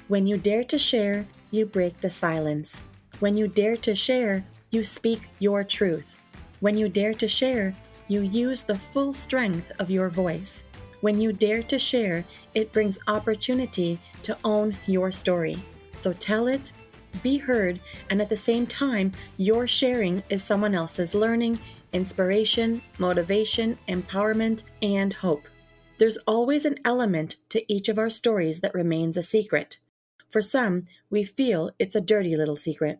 When you dare to share, you break the silence. When you dare to share, you speak your truth. When you dare to share, you use the full strength of your voice. When you dare to share, it brings opportunity to own your story. So tell it, be heard, and at the same time, your sharing is someone else's learning, inspiration, motivation, empowerment, and hope. There's always an element to each of our stories that remains a secret. For some, we feel it's a dirty little secret.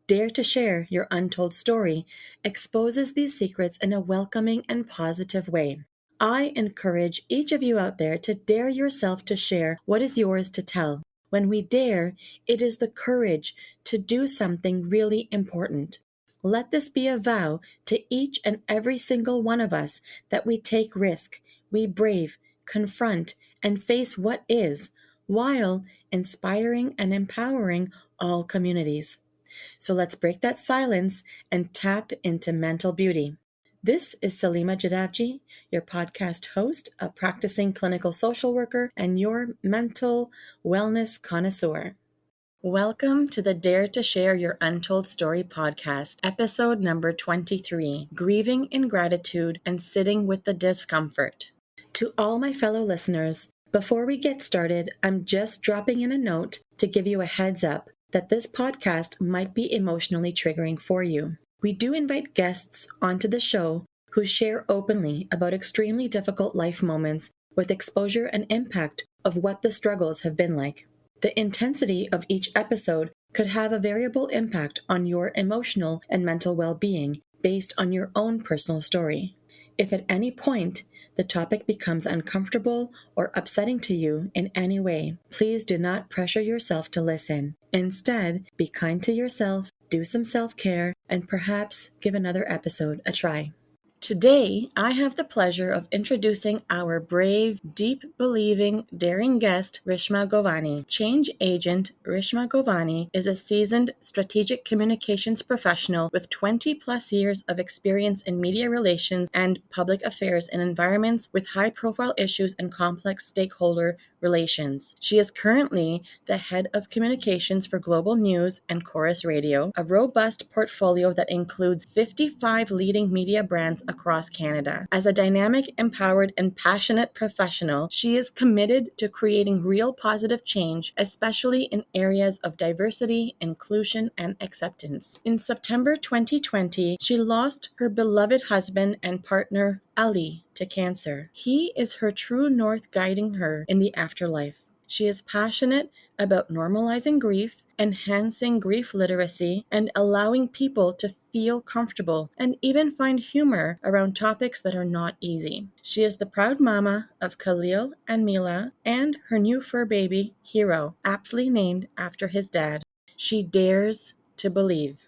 Dare to share your untold story exposes these secrets in a welcoming and positive way. I encourage each of you out there to dare yourself to share what is yours to tell. When we dare, it is the courage to do something really important. Let this be a vow to each and every single one of us that we take risk, we brave, confront, and face what is, while inspiring and empowering all communities. So let's break that silence and tap into mental beauty. This is Salima Jadavji, your podcast host, a practicing clinical social worker, and your mental wellness connoisseur. Welcome to the Dare to Share Your Untold Story podcast, episode number 23, Grieving in Gratitude and Sitting with the Discomfort. To all my fellow listeners, before we get started, I'm just dropping in a note to give you a heads up that this podcast might be emotionally triggering for you. We do invite guests onto the show who share openly about extremely difficult life moments with exposure and impact of what the struggles have been like. The intensity of each episode could have a variable impact on your emotional and mental well-being based on your own personal story. If at any point the topic becomes uncomfortable or upsetting to you in any way, please do not pressure yourself to listen. Instead, be kind to yourself, do some self-care, and perhaps give another episode a try. Today, I have the pleasure of introducing our brave, deep-believing, daring guest, Rishma Govani. Change agent Rishma Govani is a seasoned strategic communications professional with 20-plus years of experience in media relations and public affairs in environments with high-profile issues and complex stakeholder relations. She is currently the head of communications for Global News and Chorus Radio, a robust portfolio that includes 55 leading media brands across Canada. As a dynamic, empowered, and passionate professional, she is committed to creating real positive change, especially in areas of diversity, inclusion, and acceptance. In September 2020, she lost her beloved husband and partner, Ali, to cancer. He is her true north, guiding her in the afterlife. She is passionate about normalizing grief, enhancing grief literacy, and allowing people to feel comfortable and even find humor around topics that are not easy. She is the proud mama of Khalil and Mila and her new fur baby, Hero, aptly named after his dad. She dares to believe.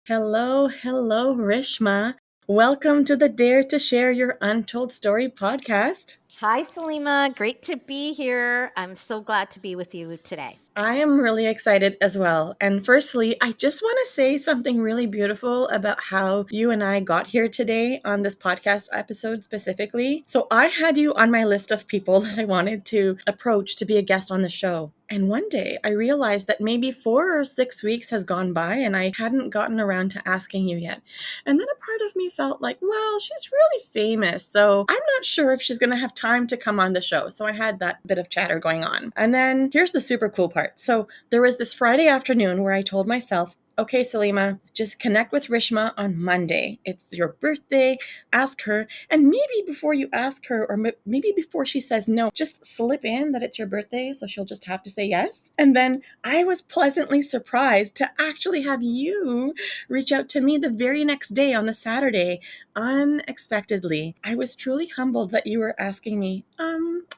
Hello, Rishma. Welcome to the Dare to Share Your Untold Story podcast. Hi, Salima. Great to be here. I'm so glad to be with you today. I am really excited as well. And firstly, I just want to say something really beautiful about how you and I got here today on this podcast episode specifically. So I had you on my list of people that I wanted to approach to be a guest on the show. And one day I realized that maybe 4 or 6 weeks has gone by and I hadn't gotten around to asking you yet. And then a part of me felt like, well, she's really famous, so I'm not sure if she's going to have time to come on the show. So I had that bit of chatter going on. And then here's the super cool part. So there was this Friday afternoon where I told myself, okay, Salima, just connect with Rishma on Monday. It's your birthday. Ask her. And maybe before you ask her, or maybe before she says no, just slip in that it's your birthday. So she'll just have to say yes. And then I was pleasantly surprised to actually have you reach out to me the very next day on the Saturday, unexpectedly. I was truly humbled that you were asking me,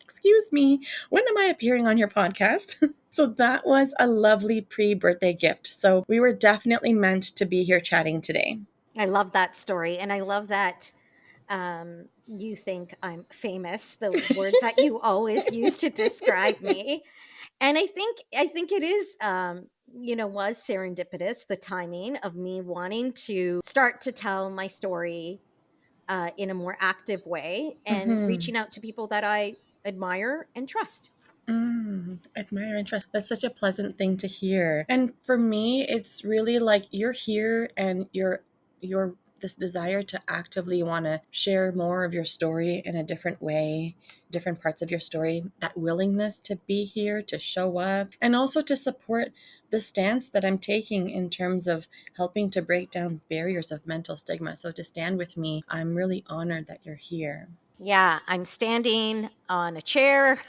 excuse me, when am I appearing on your podcast? So that was a lovely pre-birthday gift. So we were definitely meant to be here chatting today. I love that story. And I love that you think I'm famous, the words that you always use to describe me. And I think it is, was serendipitous, the timing of me wanting to start to tell my story in a more active way and reaching out to people that I admire and trust. Admire interest. That's such a pleasant thing to hear. And for me, it's really like you're here and you're this desire to actively want to share more of your story in a different way, different parts of your story, that willingness to be here, to show up, and also to support the stance that I'm taking in terms of helping to break down barriers of mental stigma. So to stand with me, I'm really honored that you're here. Yeah, I'm standing on a chair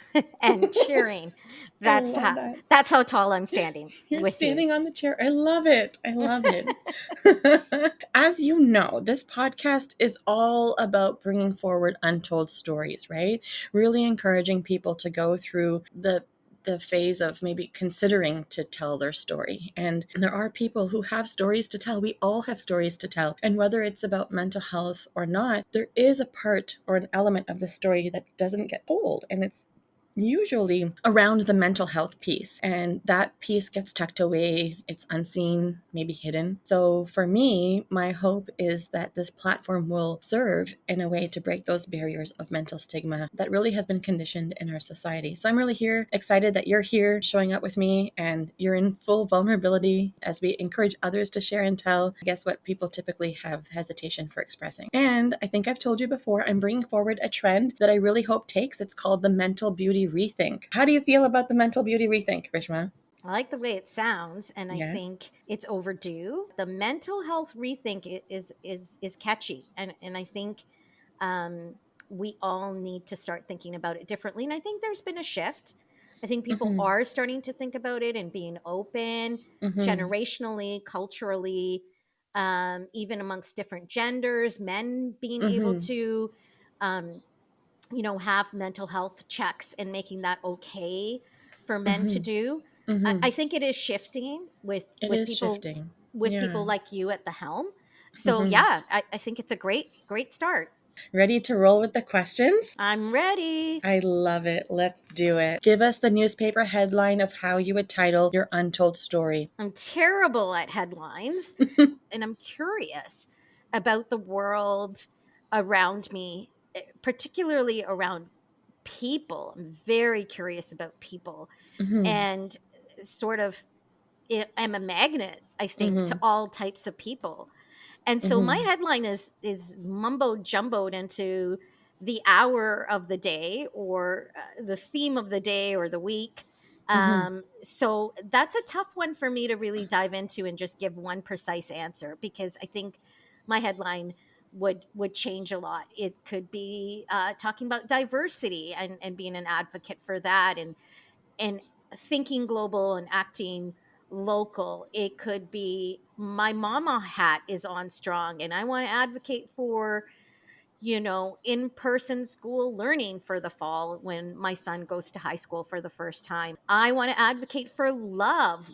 and cheering. I love that. That's how tall I'm standing You're with you. standing on the chair. I love it. I love it. As you know, this podcast is all about bringing forward untold stories, right? Really encouraging people to go through the phase of maybe considering to tell their story. And there are people who have stories to tell. We all have stories to tell. And whether it's about mental health or not, there is a part or an element of the story that doesn't get told. And it's usually around the mental health piece. And that piece gets tucked away. It's unseen, maybe hidden. So for me, my hope is that this platform will serve in a way to break those barriers of mental stigma that really has been conditioned in our society. So I'm really excited that you're here showing up with me and you're in full vulnerability as we encourage others to share and tell. Guess what people typically have hesitation for expressing. And I think I've told you before, I'm bringing forward a trend that I really hope takes. It's called the mental beauty rethink. How do you feel about the mental beauty rethink, Rishma? I like the way it sounds, and I Yeah. think it's overdue. The mental health rethink is catchy, and I think um, we all need to start thinking about it differently. And I think there's been a shift. I think people Mm-hmm. are starting to think about it and being open, Mm-hmm. generationally, culturally, even amongst different genders, men being able Mm-hmm. to um, have mental health checks and making that okay for men to Mm-hmm. do. Mm-hmm. I think it is shifting with It with is people shifting. with Yeah. people like you at the helm. So Mm-hmm. yeah, I think it's a great start. Ready to roll with the questions? I'm ready. I love it. Let's do it. Give us the newspaper headline of how you would title your untold story. I'm terrible at headlines, and I'm curious about the world around me, particularly around people. I'm very curious about people, Mm-hmm. and sort of am a magnet, I think, to Mm-hmm. all types of people. And so my Mm-hmm. headline is mumbo jumboed into the hour of the day, or the theme of the day or the week. Mm-hmm. So that's a tough one for me to really dive into and just give one precise answer, because I think my headline would change a lot. It could be talking about diversity and being an advocate for that, and thinking global and acting local. It could be my mama hat is on strong, and I want to advocate for in-person school learning for the fall when my son goes to high school for the first time. I want to advocate for love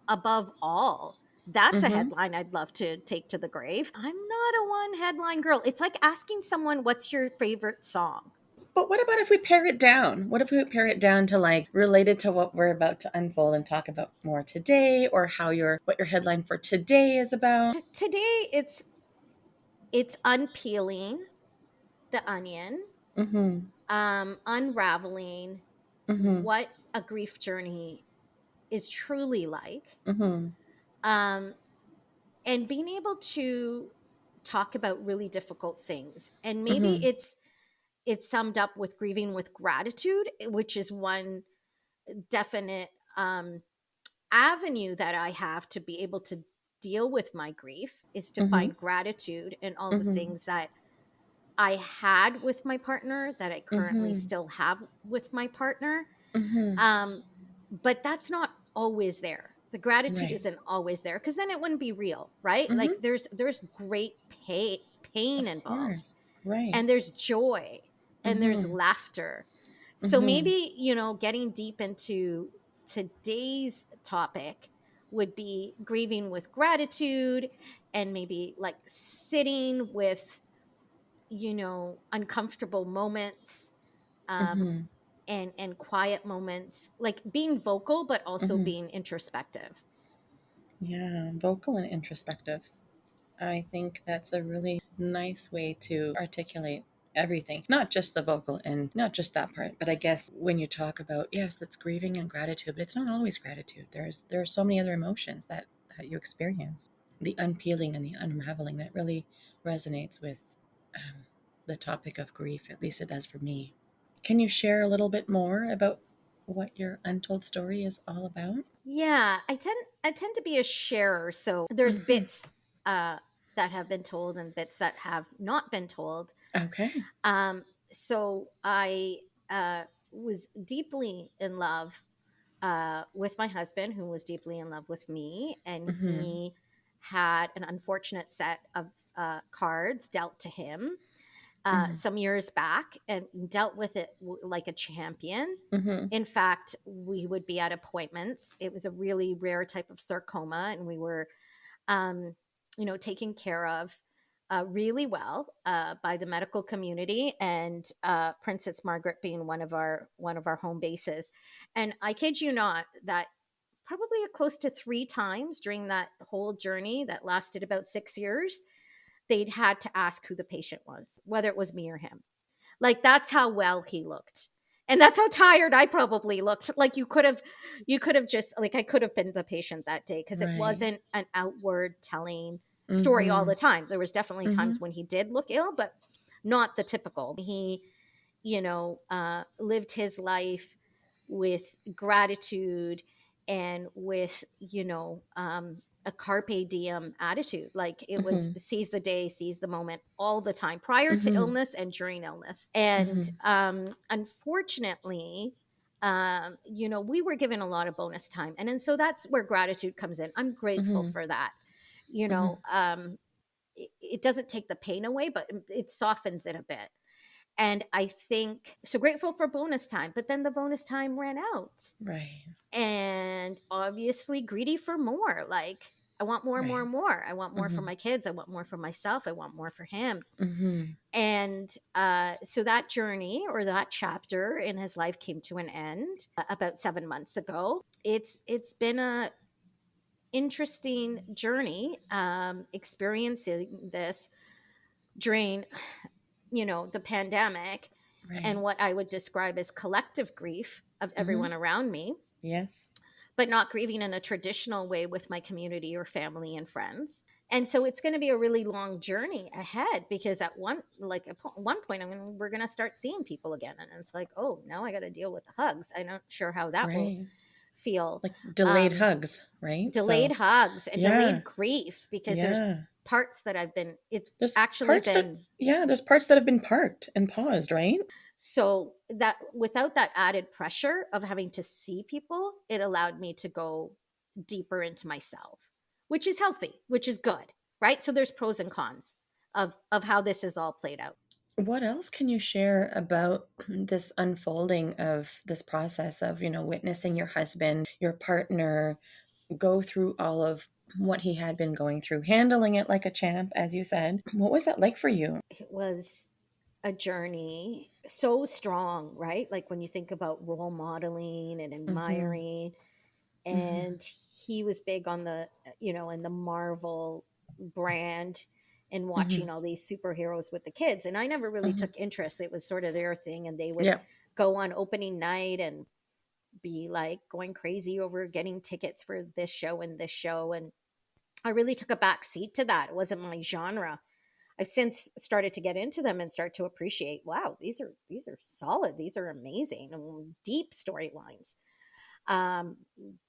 above all. That's a Mm-hmm. headline I'd love to take to the grave. I'm not a one headline girl. It's like asking someone, what's your favorite song? But what about if we pare it down? What if we pare it down to like related to what we're about to unfold and talk about more today, or what your headline for today is about? Today it's unpeeling the onion, Mm-hmm. unraveling Mm-hmm. what a grief journey is truly like, Mm-hmm. um, and being able to talk about really difficult things. And maybe Mm-hmm. it's summed up with grieving with gratitude, which is one definite avenue that I have to be able to deal with my grief, is to Mm-hmm. find gratitude in all the Mm-hmm. things that I had with my partner, that I currently Mm-hmm. still have with my partner. Mm-hmm. Um, but that's not always there. The gratitude Right. isn't always there, because then it wouldn't be real, right? Mm-hmm. Like there's great pain Of involved, course. Right. and there's joy, and there's Mm-hmm. laughter. So Mm-hmm. maybe, getting deep into today's topic would be grieving with gratitude, and maybe like sitting with uncomfortable moments, um, Mm-hmm. and quiet moments, like being vocal but also Mm-hmm. being introspective. Yeah, vocal and introspective. I think that's a really nice way to articulate everything, not just the vocal and not just that part, but I guess when you talk about, yes, that's grieving and gratitude, but it's not always gratitude. There are so many other emotions that you experience. The unpeeling and the unraveling that really resonates with the topic of grief, at least it does for me. Can you share a little bit more about what your untold story is all about? Yeah, I tend to be a sharer, so there's Mm-hmm. bits that have been told and bits that have not been told. Okay. Um, so I was deeply in love with my husband, who was deeply in love with me, and Mm-hmm. he had an unfortunate set of cards dealt to him Mm-hmm. some years back, and dealt with it like a champion. Mm-hmm. In fact, we would be at appointments. It was a really rare type of sarcoma, and we were, um, taken care of really well by the medical community, and Princess Margaret being one of our home bases. And I kid you not, that probably close to 3 times during that whole journey that lasted about 6 years, they'd had to ask who the patient was, whether it was me or him. Like, that's how well he looked. And that's how tired I probably looked. Like, you could have just, like, I could have been the patient that day, because it Right. wasn't an outward telling story all Mm-hmm. the time. There was definitely Mm-hmm. times when he did look ill, but not the typical. He, lived his life with gratitude and with, a carpe diem attitude. Like, it was Mm-hmm. seize the day, seize the moment all the time, prior to Mm-hmm. illness and during illness. And Mm-hmm. unfortunately, we were given a lot of bonus time. And so that's where gratitude comes in. I'm grateful Mm-hmm. for that. You Mm-hmm. know, it doesn't take the pain away, but it softens it a bit. And I think so, grateful for bonus time, but then the bonus time ran out. Right. And obviously greedy for more. Like, I want more, Right. more, more. I want more for Mm-hmm. my kids. I want more for myself. I want more for him. Mm-hmm. And so that journey, or that chapter in his life, came to an end about 7 months ago. It's been a interesting journey, experiencing this during, the pandemic, and Right. what I would describe as collective grief of Mm-hmm. everyone around me, Yes. but not grieving in a traditional way with my community or family and friends. And so it's going to be a really long journey ahead, because at one point, we're going to start seeing people again, and it's like, oh, now I got to deal with the hugs. I'm not sure how that will Right. feel. Like delayed Um, hugs, right? Delayed So, hugs and yeah. delayed grief, because there's Yeah. parts that it's There's actually parts that, been. yeah, there's parts that have been parked and paused, right? So that, without that added pressure of having to see people, it allowed me to go deeper into myself, which is healthy, which is good, right? So there's pros and cons of how this is all played out. What else can you share about this unfolding of this process of, witnessing your husband, your partner go through all of what he had been going through, handling it like a champ, as you said? What was that like for you? It was a journey so strong, right? Like, when you think about role modeling and Mm-hmm. admiring, Mm-hmm. and he was big on the, in the Marvel brand, and Mm-hmm. watching all these superheroes with the kids, and I never really Mm-hmm. took interest. It was sort of their thing, and they would Yeah. go on opening night and be like going crazy over getting tickets for this show and this show, and I really took a back seat to that. It wasn't my genre. I've since started to get into them and start to appreciate, wow, these are solid, these are amazing, and deep storylines. um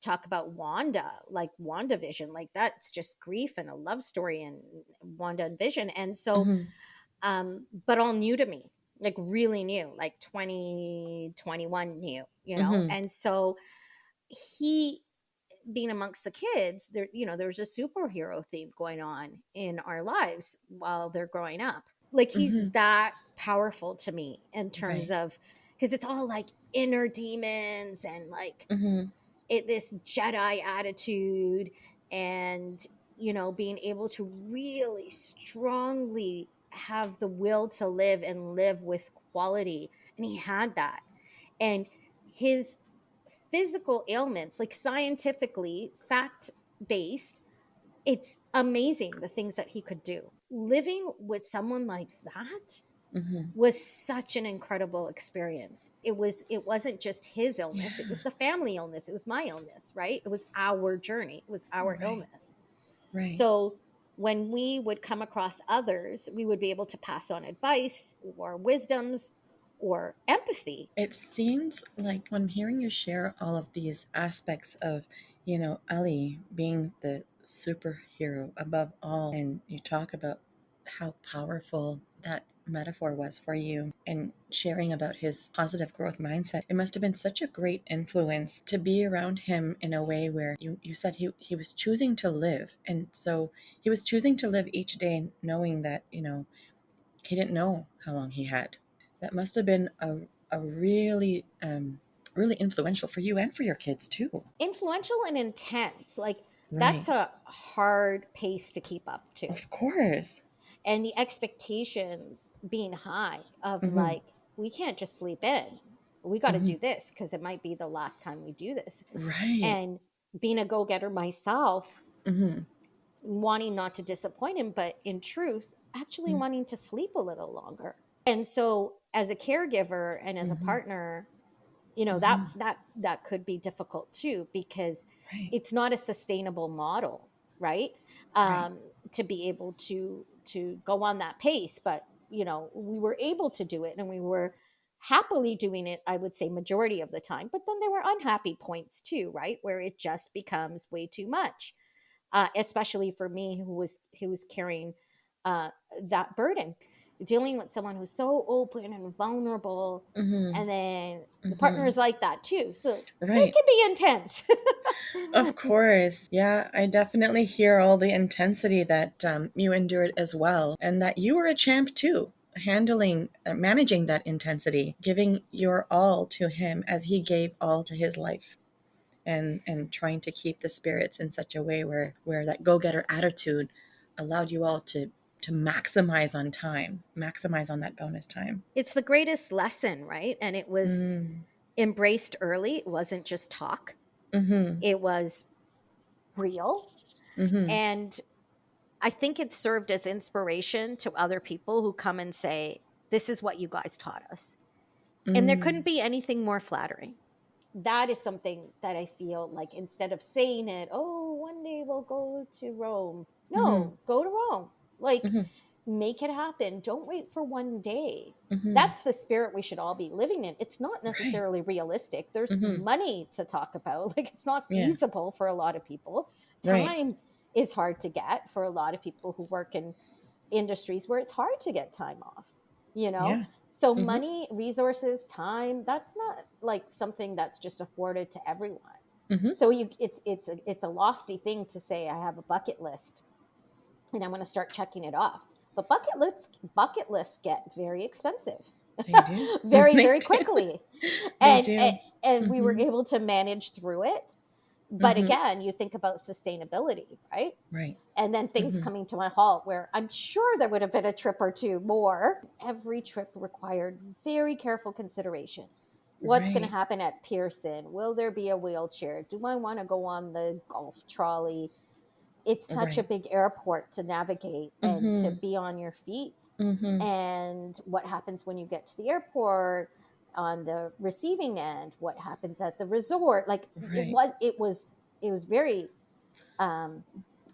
Talk about Wanda, like WandaVision, like that's just grief and a love story, and Wanda and Vision. And so, Mm-hmm. but all new to me, like really new, like 2021 new, Mm-hmm. and so he, being amongst the kids, there's a superhero theme going on in our lives while they're growing up. Like, he's Mm-hmm. that powerful to me in terms Right. of, because it's all like inner demons, and like Mm-hmm. this Jedi attitude, and being able to really strongly have the will to live and live with quality. And he had that. And his physical ailments, like scientifically fact based, it's amazing the things that he could do. Living with someone like that, was such an incredible experience. It wasn't just his illness, it Yeah. was the family illness, it was my illness, right? It was our journey, it was our Right. illness. Right. So when we would come across others, we would be able to pass on advice or wisdoms or empathy. It seems like when I'm hearing you share all of these aspects of, Ali being the superhero above all, and you talk about how powerful that metaphor was for you and sharing about his positive growth mindset, it must have been such a great influence to be around him in a way where you said he was choosing to live. And so he was choosing to live each day knowing that, he didn't know how long he had. That must have been a really really influential for you and for your kids too. Influential and intense. Like Right. that's a hard pace to keep up to. Of course. And the expectations being high of Mm-hmm. like, we can't just sleep in. We got to Mm-hmm. do this because it might be the last time we do this. Right. And being a go-getter myself, Mm-hmm. wanting not to disappoint him, but in truth, actually Mm-hmm. wanting to sleep a little longer. And so as a caregiver and as a Mm-hmm. partner, you know, Mm-hmm. that could be difficult too, because Right. it's not a sustainable model, right? Right. To be able to go on that pace. But you know, we were able to do it, and we were happily doing it, I would say majority of the time. But then there were unhappy points too, right, where it just becomes way too much, especially for me, who was carrying uh, that burden, dealing with someone who's so open and vulnerable, Mm-hmm. and then the partner Mm-hmm. is like that too. So it Right. can be intense. Of course. Yeah, I definitely hear all the intensity that you endured as well, and that you were a champ too, handling, managing that intensity, giving your all to him as he gave all to his life. And trying to keep the spirits in such a way where that go-getter attitude allowed you all to maximize on time, maximize on that bonus time. It's the greatest lesson, right? And it was Mm. embraced early. It wasn't just talk, Mm-hmm. it was real. Mm-hmm. And I think it served as inspiration to other people who come and say, this is what you guys taught us. And there Mm. couldn't be anything more flattering. That is something that I feel like, instead of saying it, oh, one day we'll go to Rome. Mm-hmm. No, go to Rome. Like, Mm-hmm. make it happen. Don't wait for one day. Mm-hmm. That's the spirit we should all be living in. It's not Right. necessarily realistic. There's Mm-hmm. money to talk about. Like, it's not Yeah. feasible for a lot of people. Right. Time is hard to get for a lot of people who work in industries where it's hard to get time off, you know? Yeah. So Mm-hmm. money, resources, time, that's not like something that's just afforded to everyone. Mm-hmm. So it's a lofty thing to say I have a bucket list and I'm going to start checking it off. But bucket lists get very expensive. They do. Very They very do. quickly. They and do. and we were Mm-hmm. able to manage through it. But Mm-hmm. again, you think about sustainability, right? Right. And then things Mm-hmm. coming to a halt, where I'm sure there would have been a trip or two more. Every trip required very careful consideration. What's going to Right. happen at Pearson? Will there be a wheelchair? Do I want to go on the golf trolley? It's such a Right. big airport to navigate and to Mm-hmm. be on your feet. Mm-hmm. And what happens when you get to the airport, on the receiving end? What happens at the resort? Like, Right. it was very um,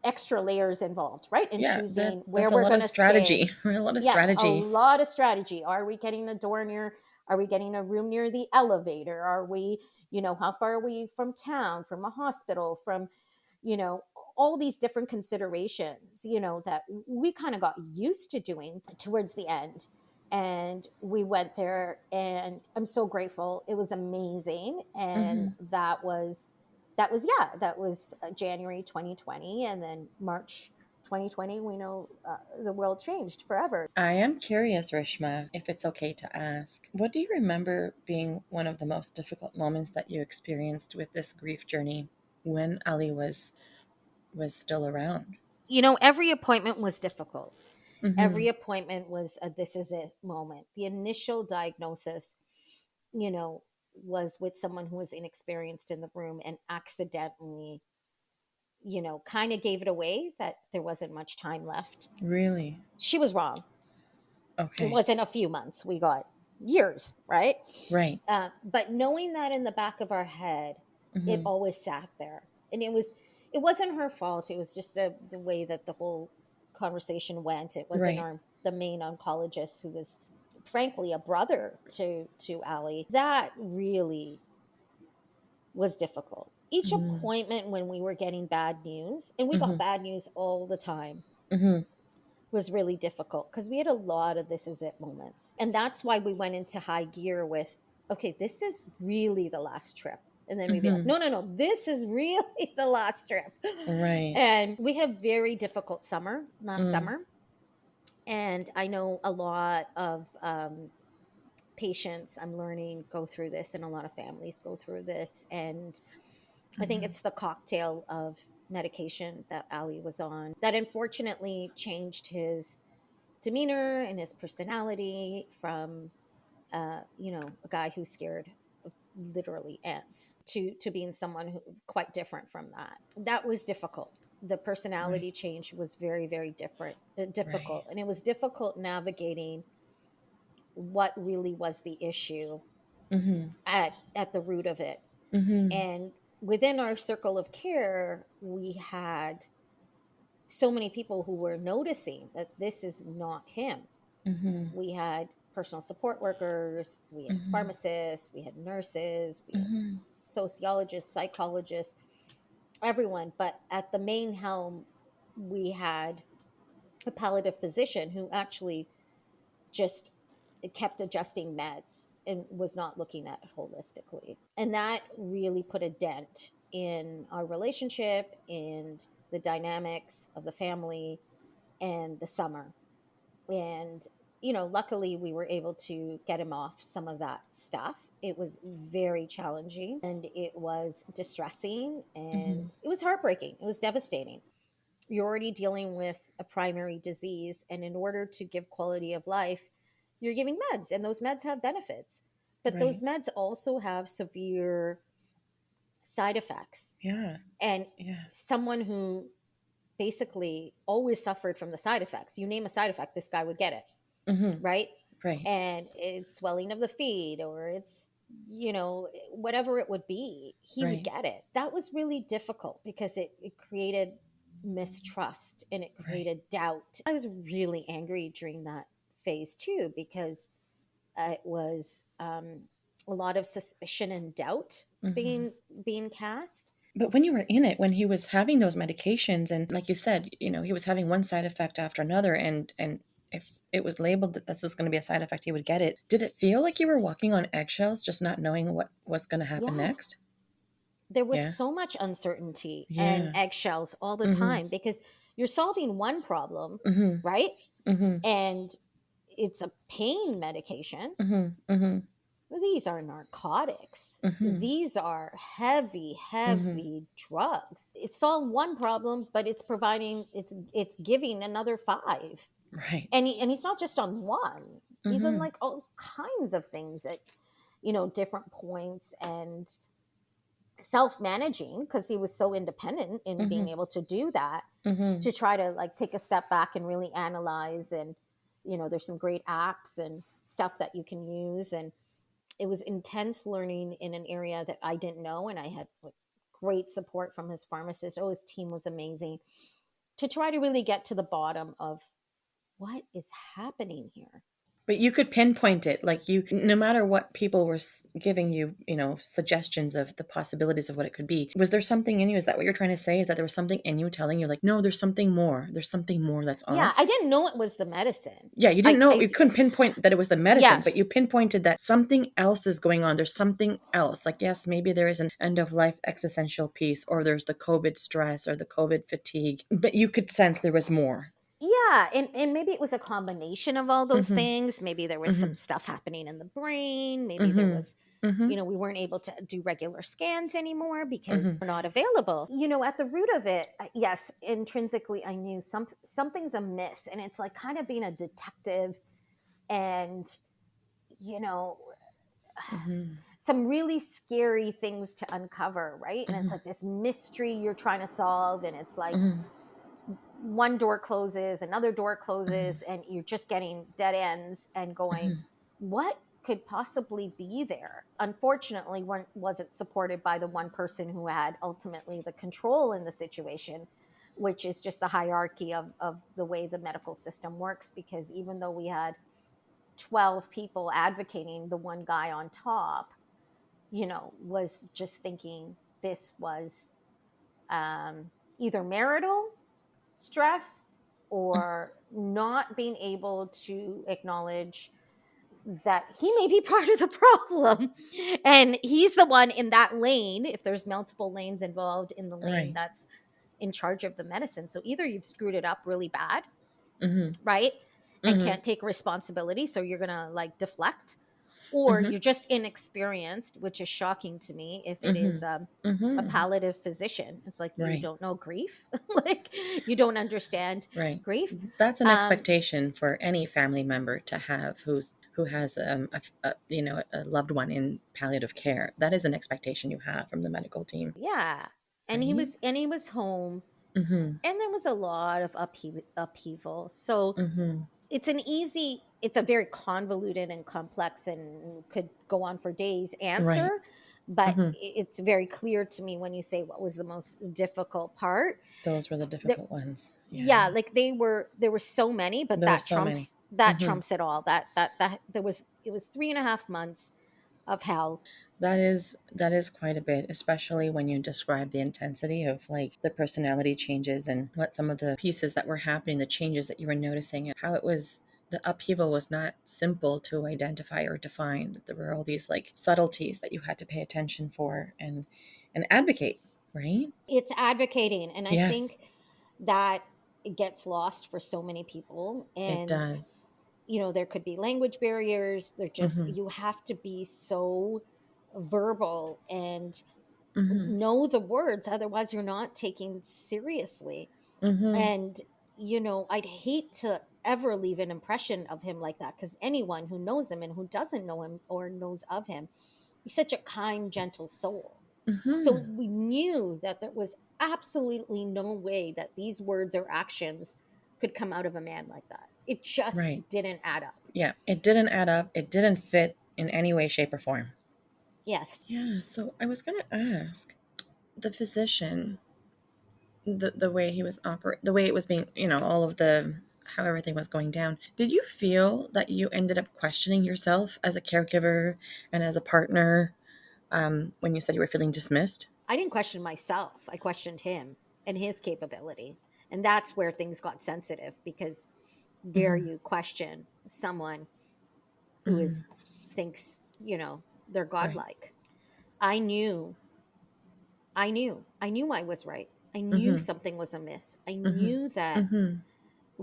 extra layers involved, right? In Yeah, choosing where that's a we're lot going of to stay. strategy. A lot of Yes, a strategy. lot of strategy. Are we getting a door near? Are we getting a room near the elevator? Are we, how far are we from town, from a hospital, from, you know, all these different considerations, that we kind of got used to doing towards the end. And we went there, and I'm so grateful. It was amazing. And Mm-hmm. that was January 2020, and then March 2020, we know the world changed forever. I am curious, Rishma, if it's okay to ask, what do you remember being one of the most difficult moments that you experienced with this grief journey when Ali was still around? Every appointment was difficult. Mm-hmm. Every appointment was a this is it moment. The initial diagnosis, you know, was with someone who was inexperienced in the room and accidentally, kind of gave it away that there wasn't much time left. Really? She was wrong. It Okay. wasn't a few months, we got years, right? Right. But knowing that in the back of our head, it Mm-hmm. always sat there. And it wasn't her fault. It was just the way that the whole conversation went. It wasn't Right. the main oncologist, who was frankly a brother to Ali. That really was difficult. Each Mm-hmm. appointment when we were getting bad news, and we got Mm-hmm. bad news all the time, Mm-hmm. was really difficult because we had a lot of this is it moments. And that's why we went into high gear with, okay, this is really the last trip. And then we'd be like, Mm-hmm. no, no, no, this is really the last trip. Right. And we had a very difficult summer last Mm-hmm. summer. And I know a lot of patients, I'm learning, go through this, and a lot of families go through this. And I think Mm-hmm. it's the cocktail of medication that Ali was on that unfortunately changed his demeanor and his personality from a guy who's scared of literally ants to being someone who quite different from that was difficult. The Right. personality change was very, very Right. difficult, and it was difficult navigating what really was the issue Mm-hmm. at the root of it. Mm-hmm. And within our circle of care, we had so many people who were noticing that this is not him. Mm-hmm. We had personal support workers, we had Mm-hmm. pharmacists, we had nurses, we had Mm-hmm. sociologists, psychologists, everyone. But at the main helm, we had a palliative physician who actually just kept adjusting meds and was not looking at it holistically. And that really put a dent in our relationship and the dynamics of the family and the summer. And luckily we were able to get him off some of that stuff. It was very challenging, and it was distressing, Mm-hmm. and it was heartbreaking, it was devastating. You're already dealing with a primary disease, and in order to give quality of life, you're giving meds, and those meds have benefits, but Right. those meds also have severe side effects. Yeah. And Yeah. someone who basically always suffered from the side effects, you name a side effect, this guy would get it, Mm-hmm. right? Right. And it's swelling of the feet, or it's whatever it would be, he would Right. get it. That was really difficult because it created mistrust, and it Right. created doubt. I was really angry during that phase too, because it was a lot of suspicion and doubt Mm-hmm. being cast. But when you were in it, when he was having those medications, and like you said, he was having one side effect after another, and if it was labeled that this is going to be a side effect, he would get it. Did it feel like you were walking on eggshells, just not knowing what was going to happen Yes, next? there was Yeah. so much uncertainty and Yeah. eggshells all the Mm-hmm. time, because you're solving one problem, Mm-hmm. right? Mm-hmm. And it's a pain medication. Mm-hmm. Mm-hmm. These are narcotics. Mm-hmm. These are heavy, Mm-hmm. heavy drugs. It solved one problem, but it's giving another five. Right. And he's not just on one. He's on Mm-hmm. like all kinds of things at different points, and self-managing, because he was so independent in Mm-hmm. being able to do that, Mm-hmm. to try to like take a step back and really analyze. And there's some great apps and stuff that you can use, and it was intense learning in an area that I didn't know. And I had like great support from his pharmacist. Oh, his team was amazing, to try to really get to the bottom of what is happening here. But you could pinpoint it, like no matter what people were giving you, suggestions of the possibilities of what it could be. Was there something in you? Is that what you're trying to say? Is that there was something in you telling you, like, no, there's something more. There's something more that's Yeah, I off. didn't know it was the medicine. Yeah, you didn't know. I You couldn't pinpoint that it was the medicine, Yeah, but you pinpointed that something else is going on. There's something else. Like, yes, maybe there is an end of life existential piece, or there's the COVID stress or the COVID fatigue, but you could sense there was more. yeah, and maybe it was a combination of all those Mm-hmm. things. Maybe there was Mm-hmm. some stuff happening in the brain. Maybe there Mm-hmm. was, Mm-hmm. we weren't able to do regular scans anymore Mm-hmm. because we're not available. At the root of it, yes, intrinsically, I knew something's amiss, and it's like kind of being a detective, and you know, Mm-hmm. some really scary things to uncover, right? And it's Mm-hmm. like this mystery you're trying to solve, and it's like Mm-hmm. one door closes, another door closes, and you're just getting dead ends and going, what could possibly be there? Unfortunately, one wasn't supported by the one person who had ultimately the control in the situation, which is just the hierarchy of the way the medical system works. Because even though we had 12 people advocating, the one guy on top, was just thinking this was either marital stress or not being able to acknowledge that he may be part of the problem. And he's the one in that lane, if there's multiple lanes involved in the lane, Right. that's in charge of the medicine. So either you've screwed it up really bad, Mm-hmm. right? And Mm-hmm. can't take responsibility. So you're going to like deflect, or Mm-hmm. you're just inexperienced, which is shocking to me if it is Mm-hmm. a Mm-hmm. palliative physician. It's like, you Right. don't know grief. Like, you don't understand Right. grief. That's an Um, expectation for any family member to have who has a loved one in palliative care. That is an expectation you have from the medical team, yeah. And he right? was home, Mm-hmm. and there was a lot of upheaval. So Mm-hmm. it's a very convoluted and complex and could go on for days answer, Right. but Mm-hmm. it's very clear to me when you say what was the most difficult part. Those were the There, difficult ones. Yeah. yeah, like there were so many, but There were so many. that Mm-hmm. trumps it all. That it was 3.5 months of hell. That is quite a bit, especially when you describe the intensity of like the personality changes and what some of the pieces that were happening, the changes that you were noticing, and how it was the upheaval was not simple to identify or define. That there were all these like subtleties that you had to pay attention for and advocate, right? It's advocating, and I Yes, think that it gets lost for so many people. it And does. there could be language barriers. They're just, Mm-hmm. you have to be so verbal and Mm-hmm. know the words, otherwise you're not taken seriously. Mm-hmm. And I'd hate to ever leave an impression of him like that, because anyone who knows him and who doesn't know him or knows of him, he's such a kind, gentle soul. So Mm-hmm. we knew that there was absolutely no way that these words or actions could come out of a man like that. It just Right. didn't add up. Yeah. It didn't add up. It didn't fit in any way, shape, or form. Yes. Yeah. So I was gonna ask the physician, the way he was the way it was being, all of the how everything was going down. Did you feel that you ended up questioning yourself as a caregiver and as a partner when you said you were feeling dismissed? I didn't question myself. I questioned him and his capability. And that's where things got sensitive, because dare Mm-hmm. you question someone who Mm-hmm. is thinks, they're Right. godlike. I knew, I knew I was right. I knew Mm-hmm. something was amiss. I Mm-hmm. knew that Mm-hmm.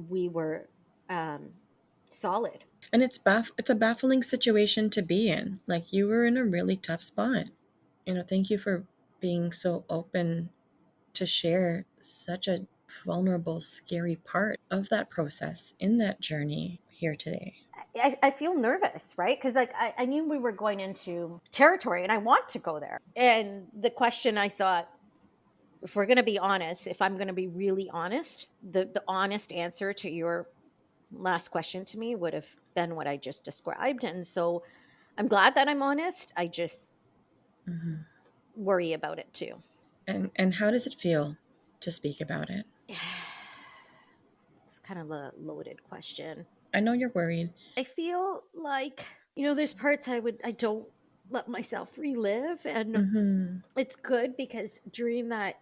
we were um, solid. And it's a baffling situation to be in. Like you were in a really tough spot. Thank you for being so open to share such a vulnerable, scary part of that process in that journey here today. I feel nervous, right? Because like I knew we were going into territory, and I want to go there. And the question, I thought, if we're going to be honest, if I'm going to be really honest, the honest answer to your last question to me would have been what I just described. And so I'm glad that I'm honest. I just Hmm. worry about it too. And how does it feel to speak about it? It's kind of a loaded question. I know you're worried. I feel like, there's parts I don't let myself relive. And Mm-hmm. it's good, because during that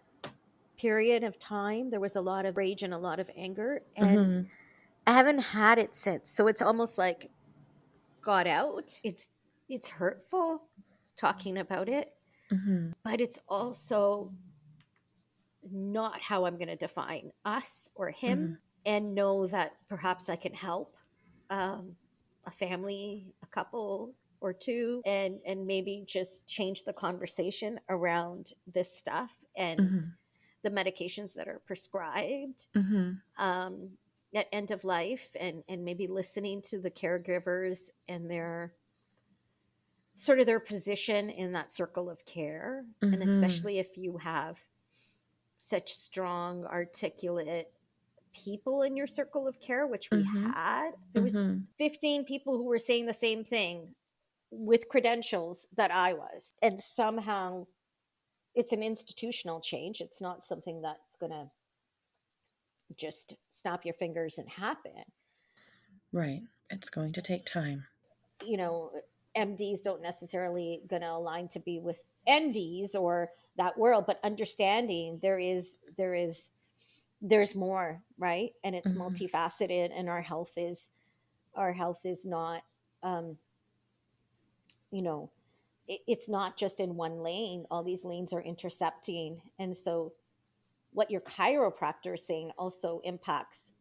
period of time, there was a lot of rage and a lot of anger. And Mm-hmm. I haven't had it since. So it's almost like got out. It's hurtful talking about it, Mm-hmm. but it's also not how I'm going to define us or Mm-hmm. him, and know that perhaps I can help um, a family, a couple or two, and maybe just change the conversation around this stuff and Mm-hmm. the medications that are prescribed Mm-hmm. um, at end of life, and maybe listening to the caregivers and their sort of their position in that circle of care. And Mm-hmm. especially if you have such strong, articulate people in your circle of care, which we had, there was 15 people who were saying the same thing with credentials that I was. And somehow it's an institutional change. It's not something that's going to just snap your fingers and happen. Right. It's going to take time. You know, MDs don't necessarily going to align to be with NDs or that world, but understanding there's more, right? And it's multifaceted, and our health is not, you know, it's not just in one lane. All these lanes are intercepting, and so what your chiropractor is saying also impacts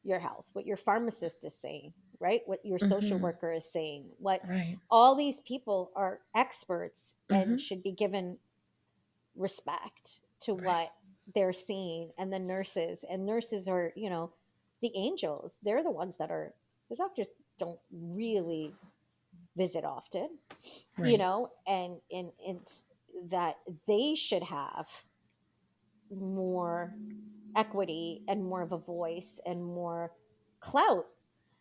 your health. What your pharmacist is saying, right? What your social worker is saying. What all these people are experts and should be given respect to what they're seeing. And the nurses are, you know, the angels. They're the ones that are, the doctors don't really visit often, you know, and it's that they should have more equity and more of a voice and more clout.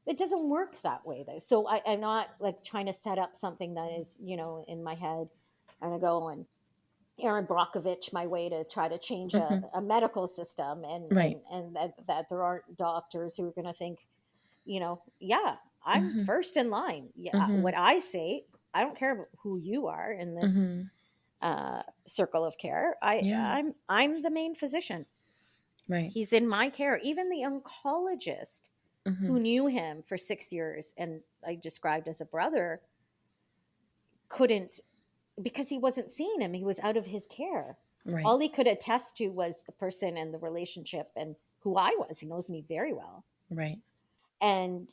It doesn't work that way though. So I'm not like trying to set up something that is, you know, in my head and I go and Aaron Brockovich my way to try to change a medical system, and that there aren't doctors who are going to think, you know, yeah, I'm first in line. Yeah, what I say, I don't care who you are in this circle of care. I'm the main physician. Right. He's in my care. Even the oncologist who knew him for 6 years and I described as a brother couldn't, because he wasn't seeing him. He was out of his care. Right. All he could attest to was the person and the relationship and who I was. He knows me very well. Right. And,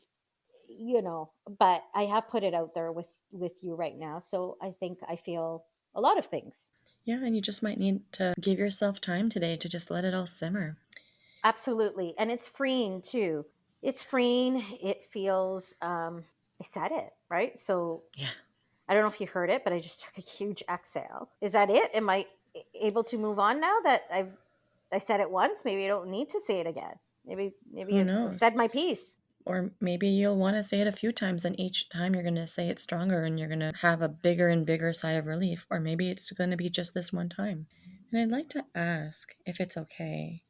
you know, but I have put it out there with you right now. So I think I feel a lot of things. Yeah, and you just might need to give yourself time today to just let it all simmer. Absolutely. And it's freeing too. It's freeing. It feels, I said it, right? So yeah. I don't know if you heard it, but I just took a huge exhale. Is that it? Am I able to move on now that I said it once? Maybe I don't need to say it again. Maybe I've said my piece. Or maybe you'll want to say it a few times, and each time you're going to say it stronger and you're going to have a bigger and bigger sigh of relief. Or maybe it's going to be just this one time. And I'd like to ask if it's okay.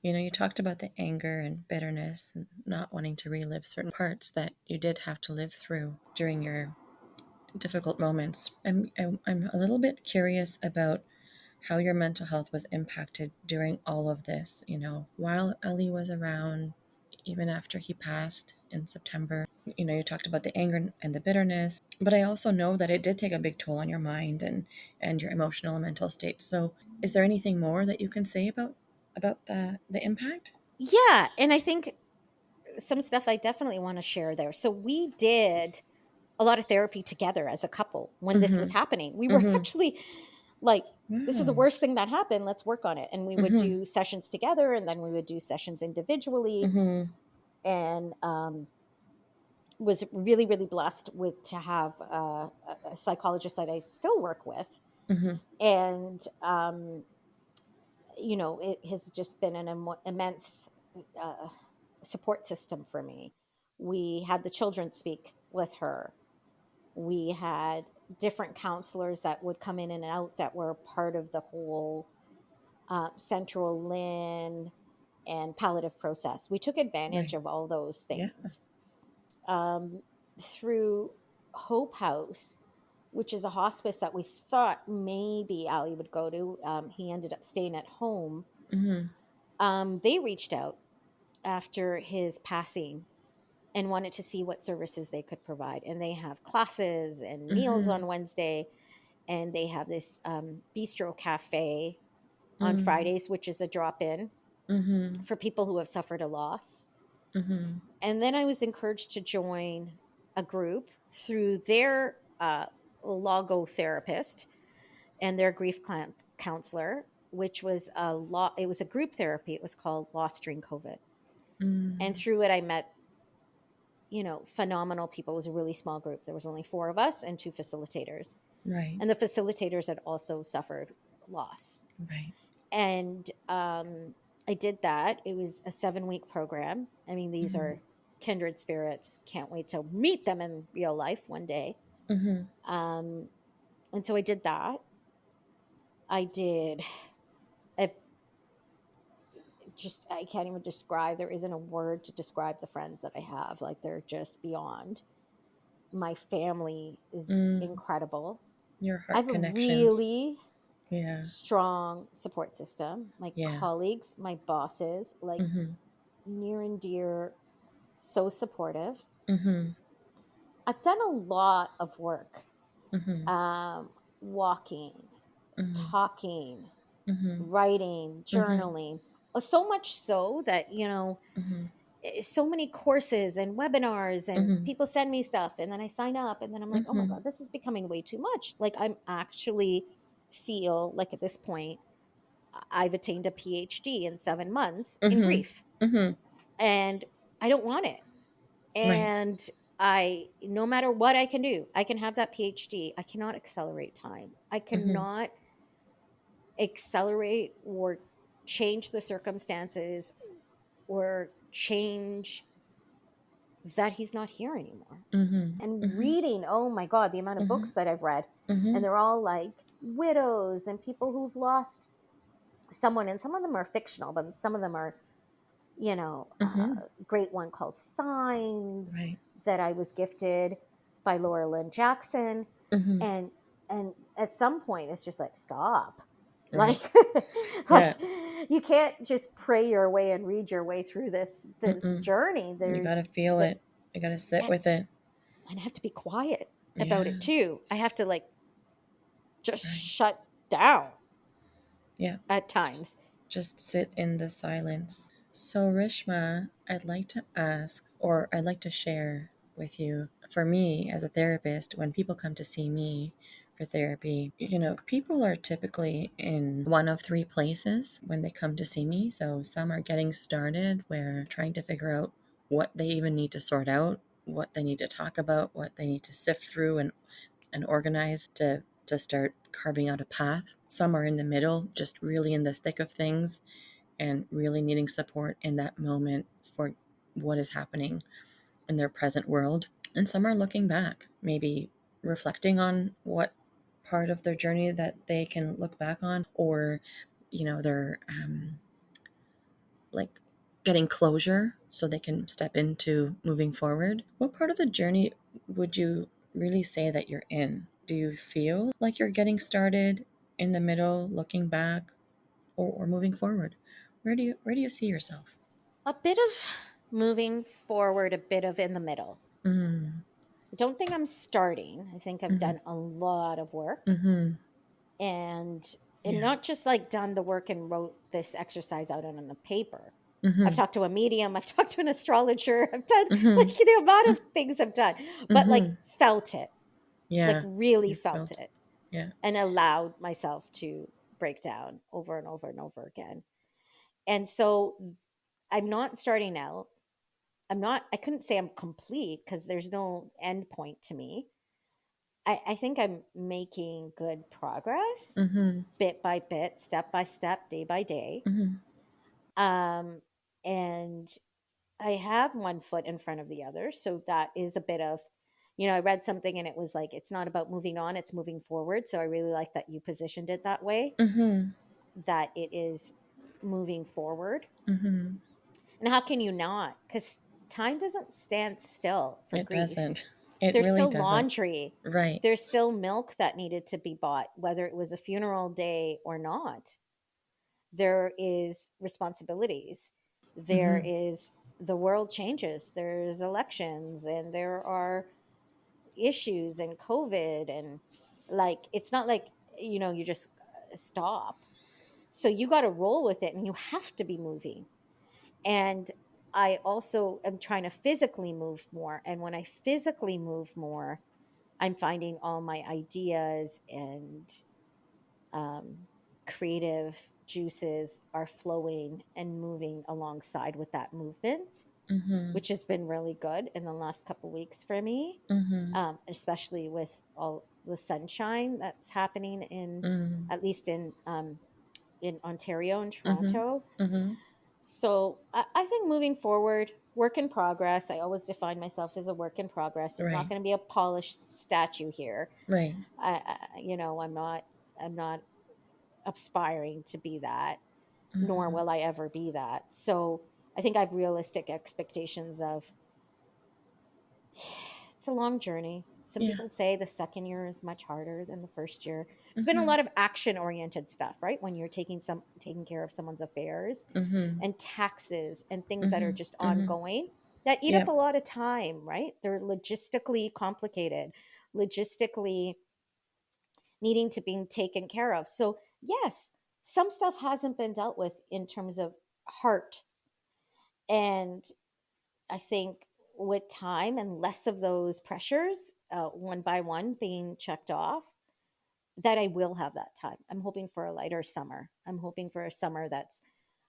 You know, you talked about the anger and bitterness and not wanting to relive certain parts that you did have to live through during your difficult moments. I'm a little bit curious about how your mental health was impacted during all of this, you know, while Ellie was around, even after he passed in September. You know, you talked about the anger and the bitterness, but I also know that it did take a big toll on your mind and your emotional and mental state. So is there anything more that you can say about the impact? Yeah, and I think some stuff I definitely want to share there. So we did a lot of therapy together as a couple when this was happening. We were actually like, this is the worst thing that happened. Let's work on it. And we would do sessions together, and then we would do sessions individually. And was really, really blessed to have a psychologist that I still work with. And, you know, it has just been an immense support system for me. We had the children speak with her. We had different counselors that would come in and out that were part of the whole central Lynn and palliative process. We took advantage of all those things. Through Hope House, which is a hospice that we thought maybe Ali would go to. He ended up staying at home. They reached out after his passing and wanted to see what services they could provide. And they have classes and meals on Wednesday. And they have this bistro cafe on Fridays, which is a drop-in for people who have suffered a loss. And then I was encouraged to join a group through their logotherapist and their grief counselor, which was it was a group therapy. It was called Lost During COVID. And through it, I met, you know, phenomenal people. It was a really small group. There was only 4 of us and 2 facilitators. Right. And the facilitators had also suffered loss. Right. And I did that. It was a 7-week program. I mean, these Mm-hmm. are kindred spirits. Can't wait to meet them in real life one day. Mm-hmm. Um, and so I did that. I did. I I can't even describe. There isn't a word to describe the friends that I have. Like, they're just beyond. My family is Mm. incredible. Your I heart have a connections. really Yeah. strong support system. My Yeah. colleagues, my bosses, like, Mm-hmm. near and dear, so supportive. Mm-hmm. I've done a lot of work, Mm-hmm. um, walking, Mm-hmm. talking, Mm-hmm. writing, Mm-hmm. journaling. So much so that, Mm-hmm. so many courses and webinars, and Mm-hmm. people send me stuff, and then I sign up, and then I'm like, oh my Mm-hmm. God, this is becoming way too much. Like, I'm actually feel like at this point, I've attained a PhD in 7 months in Mm-hmm. grief, Mm-hmm. and I don't want it. Right. And no matter what I can do, I can have that PhD. I cannot accelerate time. I Mm-hmm. cannot accelerate or change the circumstances or change that he's not here anymore. Mm-hmm. And Mm-hmm. reading, oh my God, the amount of Mm-hmm. books that I've read, Mm-hmm. and they're all like widows and people who've lost someone, and some of them are fictional, but some of them are, Mm-hmm. great one called Signs Right. that I was gifted by Laura Lynn Jackson. Mm-hmm. And at some point it's just like, stop. Like, Right. like, Yeah. you can't just pray your way and read your way through this Mm-mm. journey. You gotta There's feel the it. You gotta sit and with it. I have to be quiet about it Yeah. too. I have to, like, just Right. shut down Yeah. at Just times. just sit in the silence. So Rishma, I'd like to ask, or I'd like to share with you, for me as a therapist, when people come to see me for therapy, people are typically in one of three places when they come to see me. So some are getting started, where trying to figure out what they even need to sort out, what they need to talk about, what they need to sift through and organize to start carving out a path. Some are in the middle, just really in the thick of things and really needing support in that moment for what is happening in their present world. And some are looking back, maybe reflecting on what part of their journey that they can look back on, or they're like getting closure so they can step into moving forward. What part of the journey would you really say that you're in? Do you feel like you're getting started, in the middle, looking back, or moving forward? Where do you see yourself? A bit of moving forward, a bit of in the middle. Mm, I don't think I'm starting. I think I've mm-hmm, done a lot of work, mm-hmm, and yeah, not just like done the work and wrote this exercise out on a paper. I've mm-hmm, talked to a medium, I've talked to an astrologer, I've done mm-hmm, like the amount of things I've done, but like mm-hmm, felt it, like yeah, really you felt felt, it, yeah, and allowed myself to break down over and over and over again. And so I'm not starting out. I couldn't say I'm complete because there's no end point to me. I think I'm making good progress, mm-hmm, bit by bit, step by step, day by day. mm-hmm, Um, and I have one foot in front of the other. So that is a bit of, I read something and it was like, it's not about moving on, it's moving forward. So I really like that you positioned it that way, mm-hmm, that it is moving forward. mm-hmm. And how can you not? Because time doesn't stand still for It grief. doesn't. It There's really still doesn't. laundry. Right. There's still milk that needed to be bought, whether it was a funeral day or not. There is responsibilities. There Mm-hmm, is the world changes. There's elections, and there are issues and COVID, and like, it's not like, you just stop. So you got to roll with it, and you have to be moving. And I also am trying to physically move more. And when I physically move more, I'm finding all my ideas and um, creative juices are flowing and moving alongside with that movement, mm-hmm, which has been really good in the last couple weeks for me, mm-hmm, especially with all the sunshine that's happening in, mm-hmm, at least in Ontario and mm-hmm, Toronto. mm-hmm. So I think moving forward, work in progress. I always define myself as a work in progress. It's not Right. going to be a polished statue here. Right. I'm not aspiring to be that, nor Hmm. will I ever be that. So I think I have realistic expectations of it's a long journey. Some Yeah. people say the second year is much harder than the first year. There's been a Hmm. lot of action oriented stuff, right? When you're taking care of someone's affairs Hmm. and taxes and things that are Hmm. just Hmm. ongoing that eat up Yep. a lot of time, right? They're logistically complicated, logistically needing to be taken care of. So, yes, some stuff hasn't been dealt with in terms of heart. And I think with time and less of those pressures, one by one being checked off, that I will have that time. I'm hoping for a lighter summer. I'm hoping for a summer that's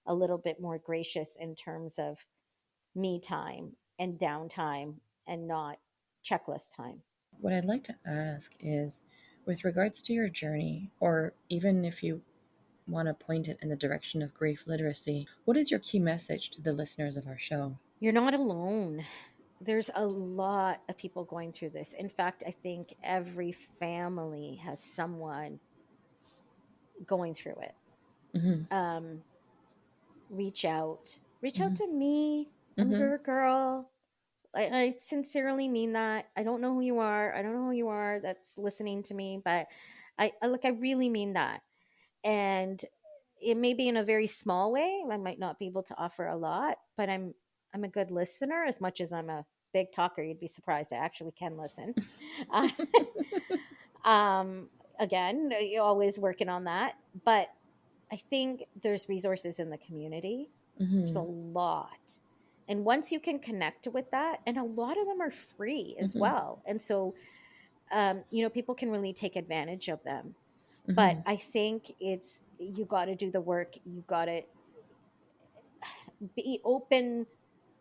a little bit more gracious in terms of me time and downtime and not checklist time. What I'd like to ask is, with regards to your journey, or even if you want to point it in the direction of grief literacy, what is your key message to the listeners of our show? You're not alone. There's a lot of people going through this. In fact, I think every family has someone going through it. Mm-hmm. Um, reach out Mm-hmm. to me. I'm Mm-hmm. your girl. I sincerely mean that. I don't know who you are. I don't know who you are that's listening to me, but I really mean that. And it may be in a very small way. I might not be able to offer a lot, but I'm a good listener as much as I'm a big talker. You'd be surprised. I actually can listen. Uh, um, again, you're always working on that, but I think there's resources in the community. There's a Mm-hmm. lot. And once you can connect with that, and a lot of them are free as Mm-hmm. well. And so, people can really take advantage of them. But Mm-hmm. I think it's, you got to do the work. You got to be open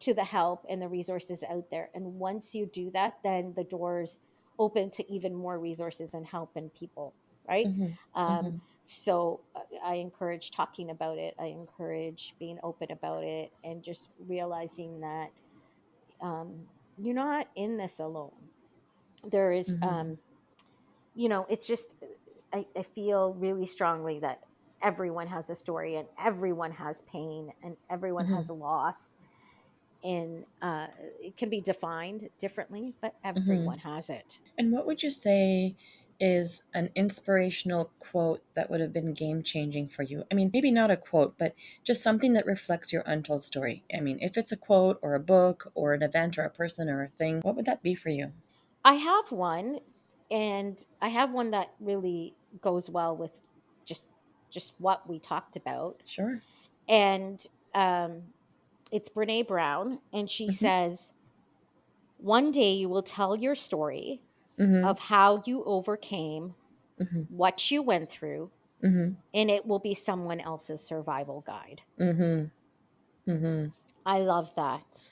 to the help and the resources out there. And once you do that, then the doors open to even more resources and help and people, right? Mm-hmm. Um, Mm-hmm. so I encourage talking about it. I encourage being open about it and just realizing that um, you're not in this alone. There is, Mm-hmm. it's just, I feel really strongly that everyone has a story and everyone has pain and everyone Mm-hmm. has a loss, and it can be defined differently, but Mm-hmm. everyone has it. And what would you say is an inspirational quote that would have been game changing for you? I mean, maybe not a quote, but just something that reflects your untold story. I mean, if it's a quote or a book or an event or a person or a thing, what would that be for you? I have one, and I have one that really goes well with just what we talked about. Sure. And um, it's Brene Brown, and she Mm-hmm. says, "One day you will tell your story Mm-hmm. of how you overcame Mm-hmm. what you went through, Mm-hmm. and it will be someone else's survival guide." Mm-hmm. Mm-hmm. I love that.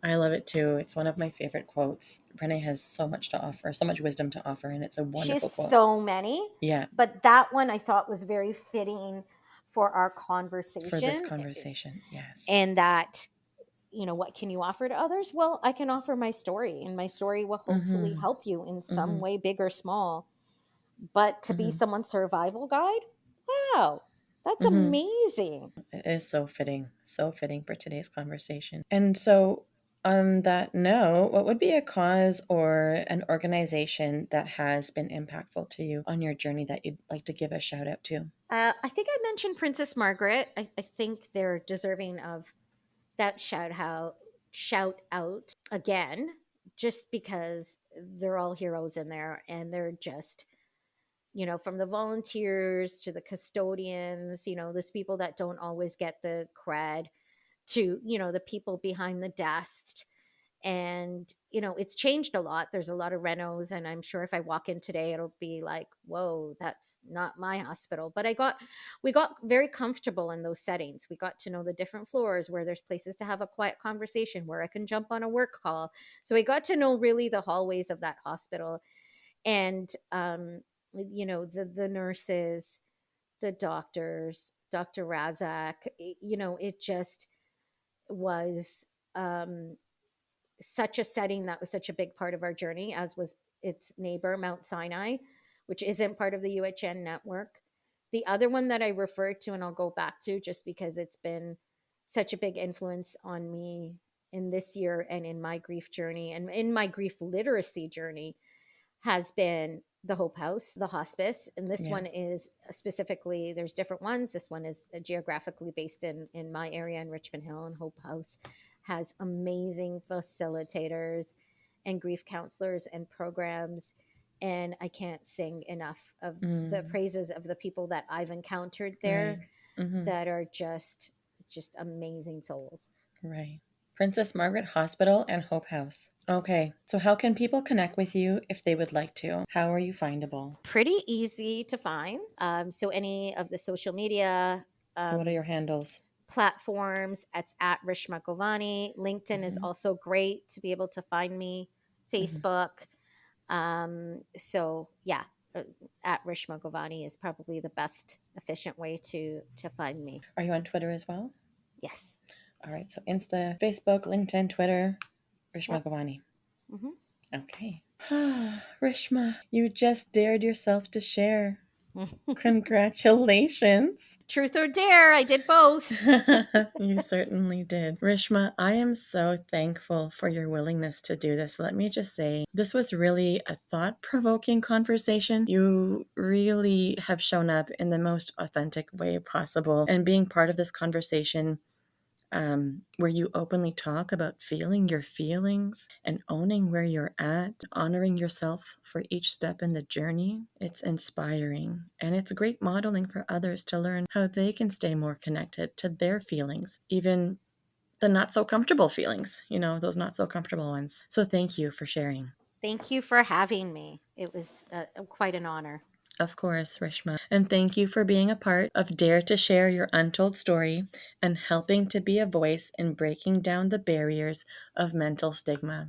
I love it too. It's one of my favorite quotes. Brené has so much to offer, so much wisdom to offer, and it's a She has wonderful quote. so many, Yeah, but that one I thought was very fitting for our for this conversation. conversation. Yes. And that, what can you offer to others? Well, I can offer my story, and my story will hopefully Mm-hmm. help you in some Mm-hmm. way, big or small. But to be Mm-hmm. someone's survival guide, wow, that's Mm-hmm. amazing. It is so fitting for today's conversation. And so, on that note, what would be a cause or an organization that has been impactful to you on your journey that you'd like to give a shout out to? I think I mentioned Princess Margaret. I think they're deserving of that shout out again, just because they're all heroes in there, and they're just, from the volunteers to the custodians, those people that don't always get the cred, to the people behind the desk. And it's changed a lot. There's a lot of renos, and I'm sure if I walk in today it'll be like, whoa, that's not my hospital. But we got very comfortable in those settings. We got to know the different floors where there's places to have a quiet conversation, where I can jump on a work call. So we got to know really the hallways of that hospital. And the nurses, the doctors, Dr. Razak, it just was such a setting that was such a big part of our journey, as was its neighbor, Mount Sinai, which isn't part of the UHN network. The other one that I referred to, and I'll go back to just because it's been such a big influence on me in this year and in my grief journey and in my grief literacy journey, has been the Hope House, the hospice. And this one is specifically, there's different ones. This one is geographically based in my area in Richmond Hill, and Hope House has amazing facilitators and grief counselors and programs. And I can't sing enough of the praises of the people that I've encountered there that are just amazing souls. Right. Princess Margaret Hospital and Hope House. Okay, so how can people connect with you if they would like to? How are you findable? Pretty easy to find. So any of the social media. So what are your handles? Platforms, it's at Rishma Govani. LinkedIn is also great to be able to find me. Facebook. So yeah, at Rishma Govani is probably the best efficient way to find me. Are you on Twitter as well? Yes. All right, so Insta, Facebook, LinkedIn, Twitter, Rishma Govani. Okay. Rishma, you just dared yourself to share. Congratulations. Truth or dare, I did both. You certainly did. Rishma, I am so thankful for your willingness to do this. Let me just say, this was really a thought-provoking conversation. You really have shown up in the most authentic way possible. And being part of this conversation, where you openly talk about feeling your feelings and owning where you're at, honoring yourself for each step in the journey. It's inspiring, and it's great modeling for others to learn how they can stay more connected to their feelings, even the not so comfortable feelings, those not so comfortable ones. So thank you for sharing. Thank you for having me. It was quite an honor. Of course, Rishma. And thank you for being a part of Dare to Share Your Untold Story and helping to be a voice in breaking down the barriers of mental stigma.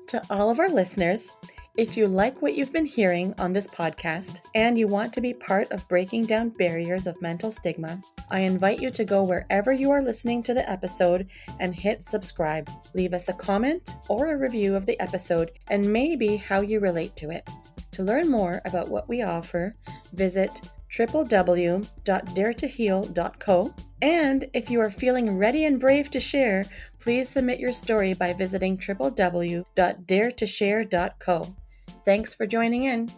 To all of our listeners, if you like what you've been hearing on this podcast and you want to be part of breaking down barriers of mental stigma, I invite you to go wherever you are listening to the episode and hit subscribe. Leave us a comment or a review of the episode and maybe how you relate to it. To learn more about what we offer, visit www.daretoheal.co. And if you are feeling ready and brave to share, please submit your story by visiting www.daretoshare.co. Thanks for joining in.